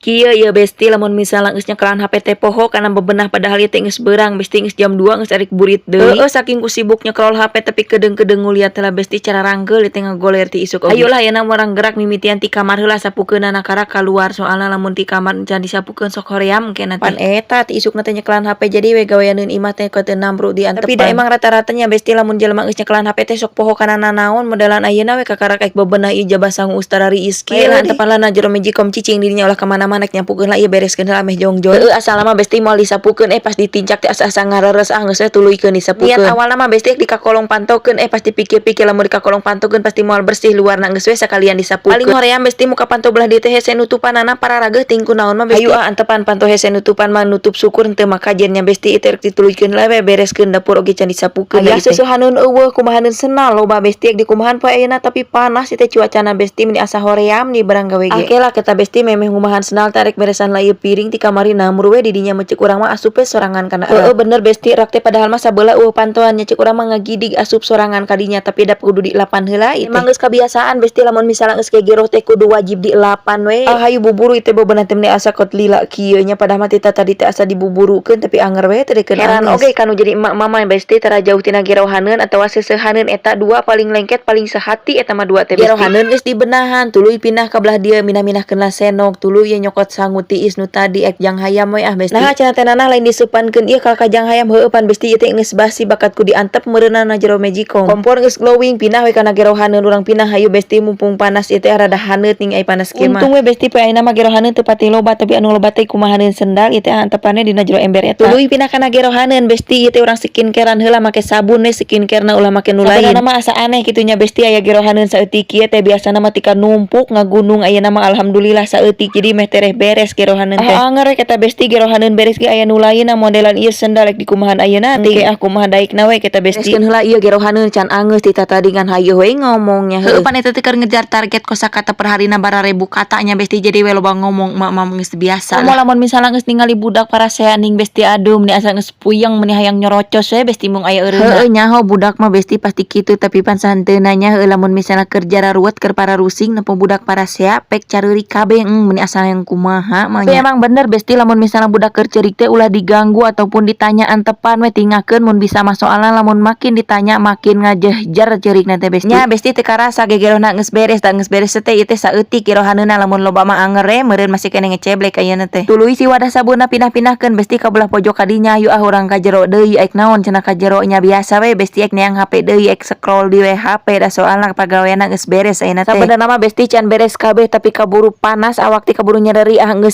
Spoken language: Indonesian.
Kieu ya besti lamun misalnya geus nyekelan HP teh poho kana bebenah padahal ieu teh geus beurang besti geus jam 2 geus arik burit deui. Saking ku sibuk nyekrol HP tapi kedeung-kedeung nguliat heula besti cara ranggel teh ngagoler ti isuk oge. Ayolah yeuna urang gerak mimitian ti kamar heula sapukeun anak-anak kaluar soalna lamun ti kamar can disapukeun sok hoream keneh pan eta ti isukna teh nyekelan HP jadi we gaweaneun imah teh ke teu namru di antepan. Tapi da emang rata-ratanya besti lamun jelema geus nyekelan HP teh sok poho kana nanaon modelan ayeuna we kakarak bebenah ieu jabah sangu Ustadari Iski lah antepan lah jero Magicom cicing dirinya ulah ka mana-mana nek nyampukeun lah ieu bereskeun heula meh jongjon. Asal mah besti moal disapukeun pas ditincak teh asa-asa ngareres geus we tuluykeun disapukeun. Niat awalna mah besti di kakolong pantokeun pas dipikir-pikir lamun di kakolong pantokeun pasti moal bersih luarna geus we sakalian disapukeun. Paling hoream besti muka panto belah dieu teh hese nutupanana pararageut tingku naon mah besti. Hayu antepan panto hese nutupan mah nutup syukur teu makajennya besti ieu rek dituluykeun lah we bereskeun dapur oge can disapukeun. Aya susuhaneun eueuh kumahaneun senal loba besti di kumahan poe ayeuna tapi panas teh cuacana besti meni asa hoream di barang gawe ge. Oke lah kita besti memeh ngumahan senal tarik beresan lah ieu piring ti kamari namur we di dinya mah ceuk urang mah asup sorangan kana. Bener besti rak teh padahal mah sabeula pantoan nya ceuk urang mah ngagidig asup sorangan ka dinya tapi da kudu dielapan heula ieu. Emang geus kabiasaan besti lamun misalnya geus gegeroh teh kudu wajib dielapan we. Hayu buburu teh bebenah teh asa kot lila kieu nya padahal mah tita tadi teh asa dibuburukeun tapi anger we teh deukeun heran oge kanu jadi emak mama besti tara jauh tina gerohaneun atawa seseuhaneun eta dua paling lengket paling sehati eta mah dua teh besti. Gerohaneun geus dibenahan tuluy pindah ka belah dieu minah-minahkeun lah senok tuluy ye nyokot sangu tiis nu tadi ek jang hayam we besti. Nah cenah teh nanah lain disupankeun ieu ka jang hayam heueuh pan besti ieu teh geus basi bakatku diantep meureunana jero Magicom. Kompor geus glowing pindah we kana gerohaneun urang pindah hayu besti mumpung panas ieu teh rada haneut ning ai panas kieu mah. Untung we besti poe ayeuna mah gerohaneun teu pati loba tapi anu loba teh kumahaneun sendal ieu teh antepane dina jero ember eta. Tuluy pindah kana gerohaneun besti ieu teh urang skincarean heula make sabun we skincare-na ulah make nu lain. Sabenerna mah asa aneh kitu nya besti aya gerohaneun saeutik ieu teh biasana mah tika numpuk ngagunung ayeuna mah alhamdulillah saeutik jadi meh tereh beres gerohaneun teh. Anger we kata besti gerohaneun beres ge aya nu lain modelan ieu sendal rek dikumahan ayeuna teh kumaha daekna we kita besti. Bereskeun heula ieu gerohaneun can angeus ti tatadingan hayu we ngomongnya heueuh. Pan eta teh keur ngejar target kosakata per harina bara 1000 katanya besti jadi we loba ngomong emak-emak geus biasa. Lamun misalna geus ningali budak parasean ning besti aduh meni asa geus puyeng meni hayang nyorocos we besti mung aya eureuna. Heueuh nyaho budak mah besti pasti kitu tapi pan santeuna nya heueuh lamun misalna kerja raruet keur para rusing nepo budak parasea pek careurik kabeh meni asa yang kumaha mah. Tapi emang bener besti lamun misalna budak keur ceurik teh ulah diganggu ataupun ditanya antepan we tingakeun mun bisa mah soalna lamun makin ditanya makin ngajehjer ceurikna teh besti. Nya besti teu karasa gegerohna geus beres dan geus beres teh ieu teh saeutik gerohaneuna lamun loba mah anger meureun masih keneh ngeceblek ayeuna teh. Tuluy si wadah sabunna pindah-pindahkeun besti ka belah pojok kadinya ayu urang ka jero deui aek naon cenah ka jero nya biasa we besti ek neang HP deui ek scroll di HP da soalna pagaweana geus beres ayeuna teh. Sabenerna mah besti can beres kabeh tapi kaburu panas awak teh kaburu nyadari geus